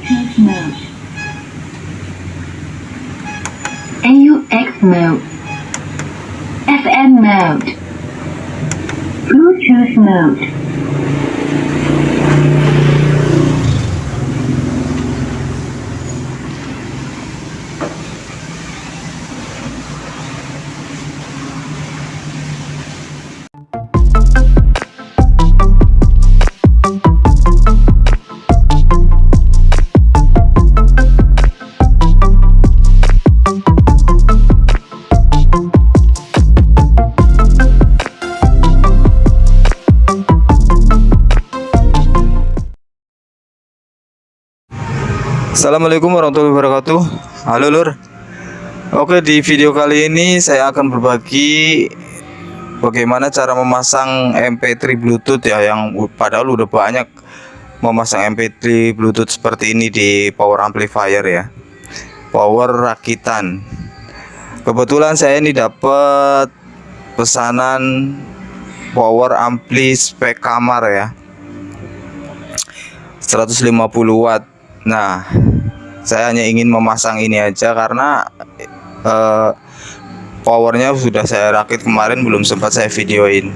Bluetooth mode, AUX mode, FM mode, Bluetooth mode. Assalamualaikum warahmatullahi wabarakatuh. Halo lur. Oke, di video kali ini saya akan berbagi bagaimana cara memasang MP3 Bluetooth ya, yang padahal udah banyak memasang MP3 Bluetooth seperti ini di power amplifier ya, power rakitan. Kebetulan saya ini dapat pesanan power ampli spek kamar ya, 150 watt. Nah, saya hanya ingin memasang ini aja karena powernya sudah saya rakit kemarin, belum sempat saya videoin.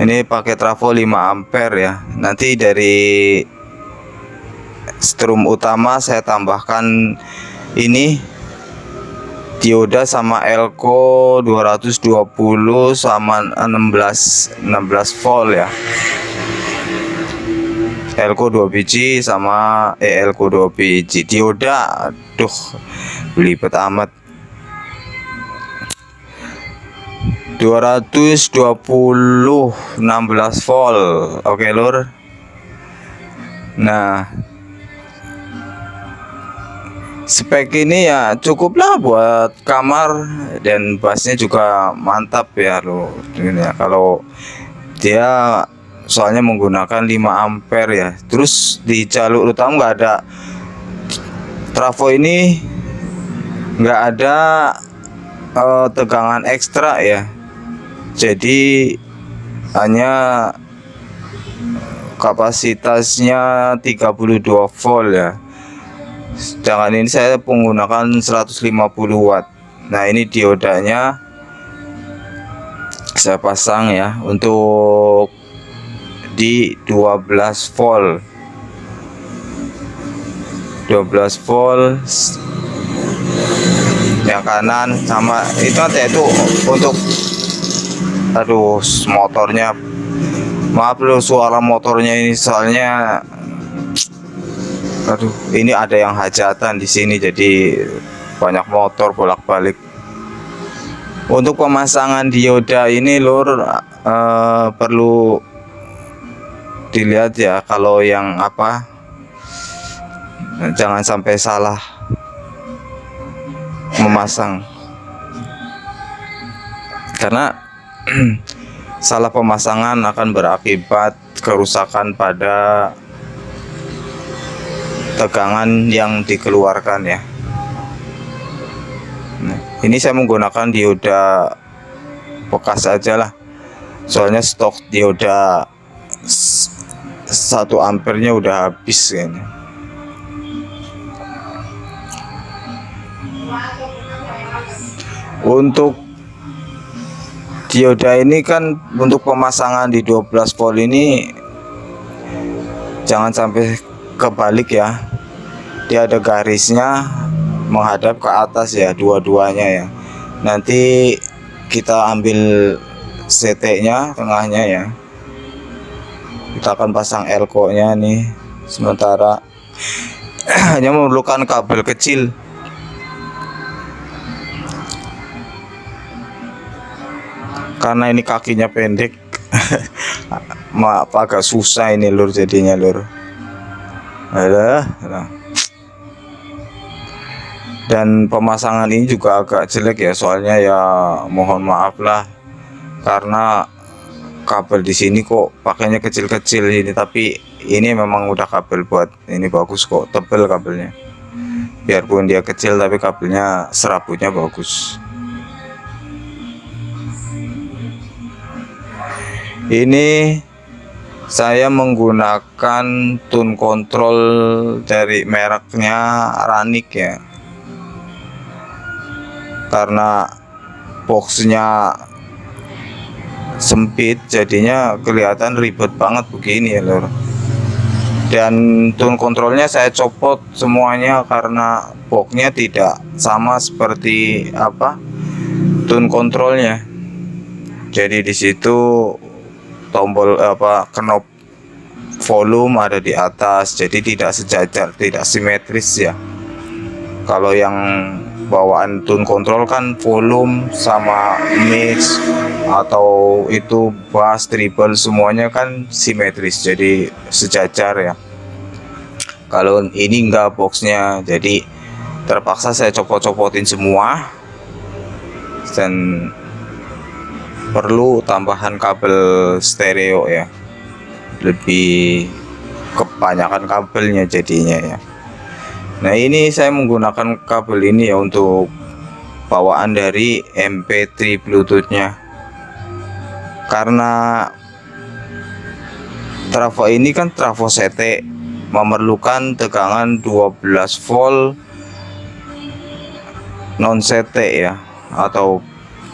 Ini pakai trafo 5 ampere ya. Nanti dari strum utama saya tambahkan ini dioda sama elko 220 sama 16 volt ya. Elko 2 biji sama Elko 2 biji dioda. Aduh, belibet amat. 220 16 volt. Oke lur. Nah, spek ini ya cukuplah buat kamar, dan bassnya juga mantap ya lur. Ini ya, kalau dia soalnya menggunakan 5 ampere ya. Terus di jalur utama nggak ada trafo ini, nggak ada tegangan ekstra ya, jadi hanya kapasitasnya 32 volt ya. Sedangkan ini saya menggunakan 150 watt. Nah, ini diodanya saya pasang ya untuk di 12 volt 12 volt yang kanan, sama itu nanti itu untuk motornya. Maaf loh, suara motornya ini soalnya ini ada yang hajatan di sini, jadi banyak motor bolak-balik. Untuk pemasangan dioda ini lur, perlu dilihat ya, kalau yang jangan sampai salah memasang, karena salah pemasangan akan berakibat kerusakan pada tegangan yang dikeluarkan ya. Nah, ini saya menggunakan dioda bekas aja lah, soalnya stok dioda 1 ampernya udah habis kayaknya. Untuk dioda ini kan, untuk pemasangan di 12 volt ini jangan sampai kebalik ya. Dia ada garisnya menghadap ke atas ya, dua-duanya ya. Nanti kita ambil CT-nya tengahnya ya. Kita akan pasang elko-nya nih. Sementara hanya memerlukan kabel kecil. Karena ini kakinya pendek, agak susah ini lur jadinya lur. Dan pemasangan ini juga agak jelek ya, soalnya ya mohon maaf lah, karena kabel di sini kok pakainya kecil-kecil ini, tapi ini memang udah kabel buat ini, bagus kok, tebel kabelnya. Biarpun dia kecil tapi kabelnya serabutnya bagus. Ini saya menggunakan tune control dari mereknya Ranik ya, karena boxnya sempit jadinya kelihatan ribet banget begini ya lor. Dan tune controlnya saya copot semuanya karena boxnya tidak sama seperti apa tune controlnya. Jadi di situ tombol knob volume ada di atas, jadi tidak sejajar, tidak simetris ya. Kalau yang bawaan tune control kan volume sama mix atau itu bass, treble semuanya kan simetris, jadi sejajar ya. Kalau ini enggak boxnya, jadi terpaksa saya copot-copotin semua dan perlu tambahan kabel stereo ya, lebih kebanyakan kabelnya jadinya ya. Nah ini saya menggunakan kabel ini ya untuk bawaan dari MP3 Bluetoothnya, karena trafo ini kan trafo CT memerlukan tegangan 12 volt non CT ya, atau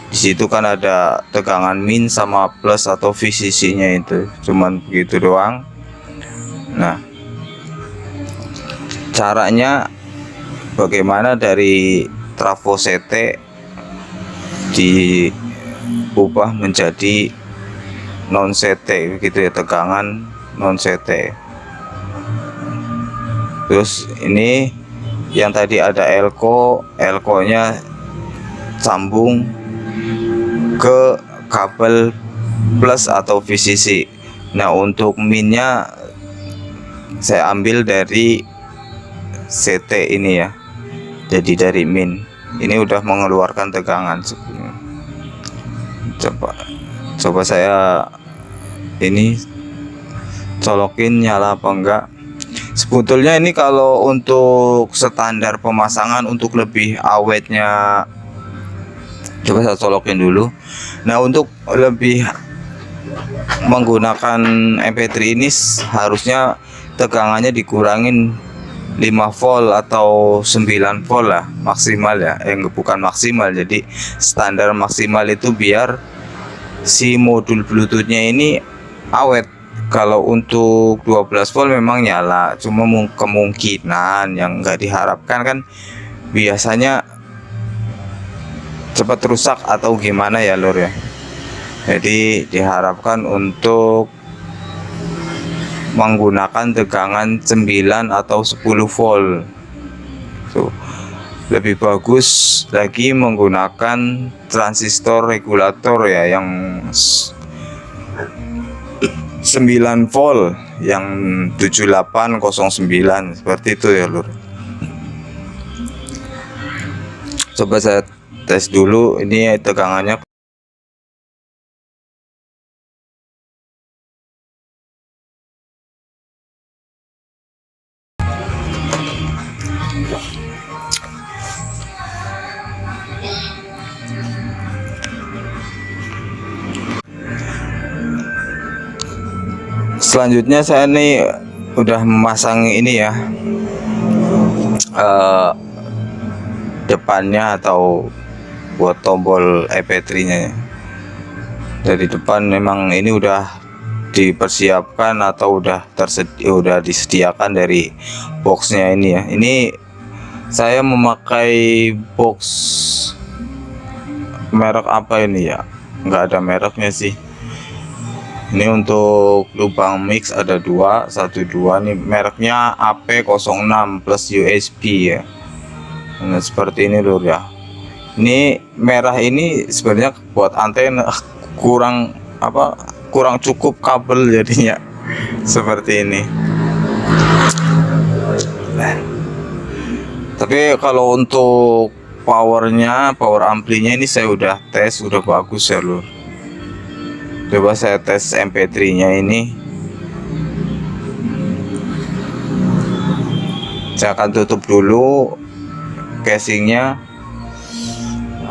di situ kan ada tegangan min sama plus atau VCC-nya, itu cuman begitu doang. Nah, caranya bagaimana dari trafo CT diubah menjadi non CT gitu ya, tegangan non CT. Terus ini yang tadi ada elko-nya sambung ke kabel plus atau VCC. Nah untuk minnya saya ambil dari CT ini ya, jadi dari min ini udah mengeluarkan tegangan. Coba saya ini colokin nyala apa enggak. Sebetulnya ini kalau untuk standar pemasangan untuk lebih awetnya, coba saya colokin dulu. Nah untuk lebih menggunakan MP3 ini harusnya tegangannya dikurangin 5 volt atau 9 volt lah maksimal ya, bukan maksimal, jadi standar maksimal itu biar si modul bluetoothnya ini awet. Kalau untuk 12 volt memang nyala, cuma kemungkinan yang nggak diharapkan kan biasanya cepat rusak atau gimana ya lor ya. Jadi diharapkan untuk menggunakan tegangan 9 atau 10 volt. Tuh. Lebih bagus lagi menggunakan transistor regulator ya yang 9 volt, yang 7809 seperti itu ya lur. Coba saya tes dulu ini tegangannya. Selanjutnya saya nih udah memasang ini ya, depannya atau buat tombol MP3 nya ya. Dari depan memang ini udah dipersiapkan atau udah disediakan dari boxnya ini ya. Ini saya memakai box merek apa ini ya, nggak ada mereknya sih. Ini untuk lubang mix ada 2, 1, 2 nih, mereknya AP06 plus USB ya. Nah seperti ini lur ya. Ini merah ini sebenarnya buat antena, kurang cukup kabel jadinya seperti ini. Tapi kalau untuk power amplinya ini saya udah tes, udah bagus ya lur. Coba saya tes MP3 nya ini. Saya akan tutup dulu casingnya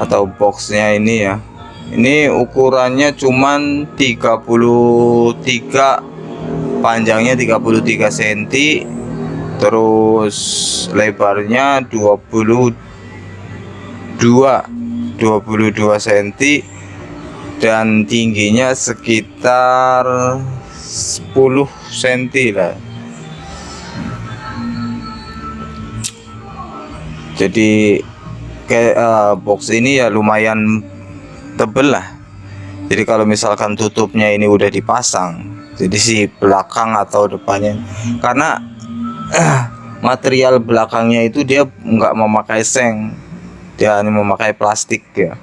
atau boxnya ini ya. Ini ukurannya cuman 33 panjangnya 33 cm, terus lebarnya 22 cm, dan tingginya sekitar 10 cm lah. Jadi kayak box ini ya lumayan tebel lah. Jadi kalau misalkan tutupnya ini udah dipasang, jadi si belakang atau depannya, karena material belakangnya itu dia nggak memakai seng, dia hanya memakai plastik ya,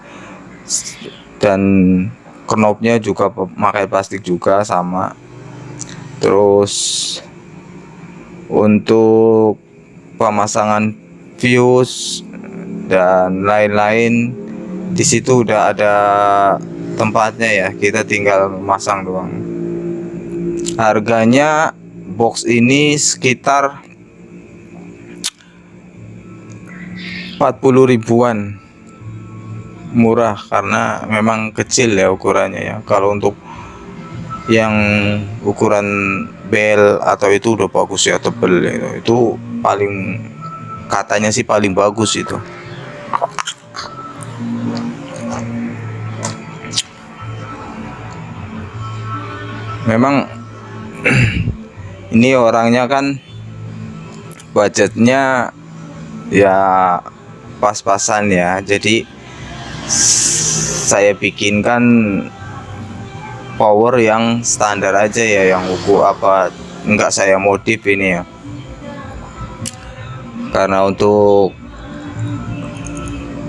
dan knopnya juga memakai plastik juga sama. Terus untuk pemasangan fuse dan lain-lain di situ udah ada tempatnya ya, kita tinggal memasang doang. Harganya box ini sekitar 40 ribuan, murah karena memang kecil ya ukurannya ya. Kalau untuk yang ukuran bel atau itu udah bagus ya, tebel ya, itu paling, katanya sih paling bagus itu. Memang ini orangnya kan budgetnya ya pas-pasan ya, jadi saya bikinkan power yang standar aja ya, yang enggak saya modif ini ya, karena untuk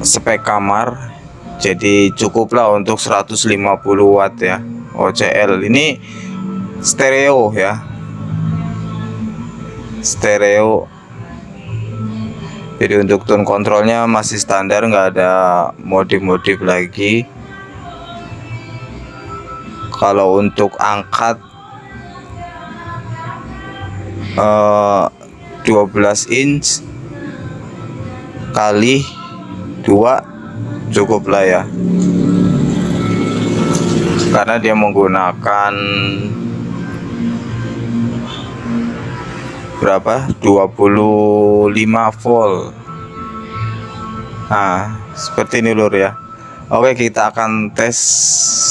spek kamar jadi cukuplah untuk 150 watt ya, OCL. Ini stereo ya, stereo. Jadi untuk tone kontrolnya masih standar, nggak ada modif-modif lagi. Kalau untuk angkat 12 inch kali 2 cukup lah ya, karena dia menggunakan berapa, 25 volt. Nah seperti ini lur ya. Oke, kita akan tes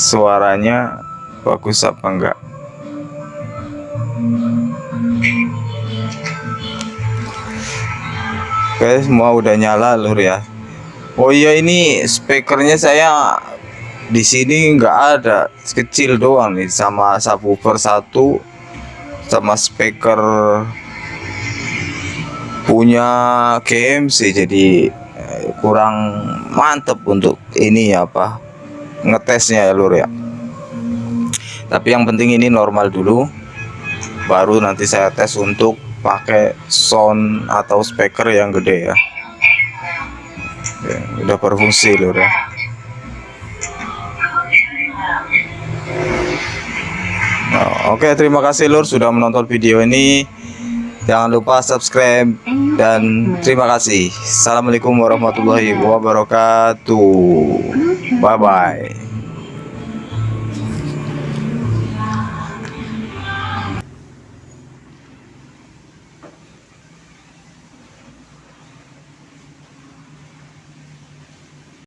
suaranya bagus apa enggak. Oke, semua udah nyala lur ya. Oh iya, ini speakernya saya di sini nggak ada, kecil doang nih, sama subwoofer 1, sama speaker punya GMC, jadi kurang mantep untuk ini ya, apa, ngetesnya ya lur ya. Tapi yang penting ini normal dulu, baru nanti saya tes untuk pakai sound atau speaker yang gede ya. Ya, udah berfungsi lur ya. Nah, oke, terima kasih lur sudah menonton video ini. Jangan lupa subscribe dan terima kasih. Assalamualaikum warahmatullahi wabarakatuh. Bye bye.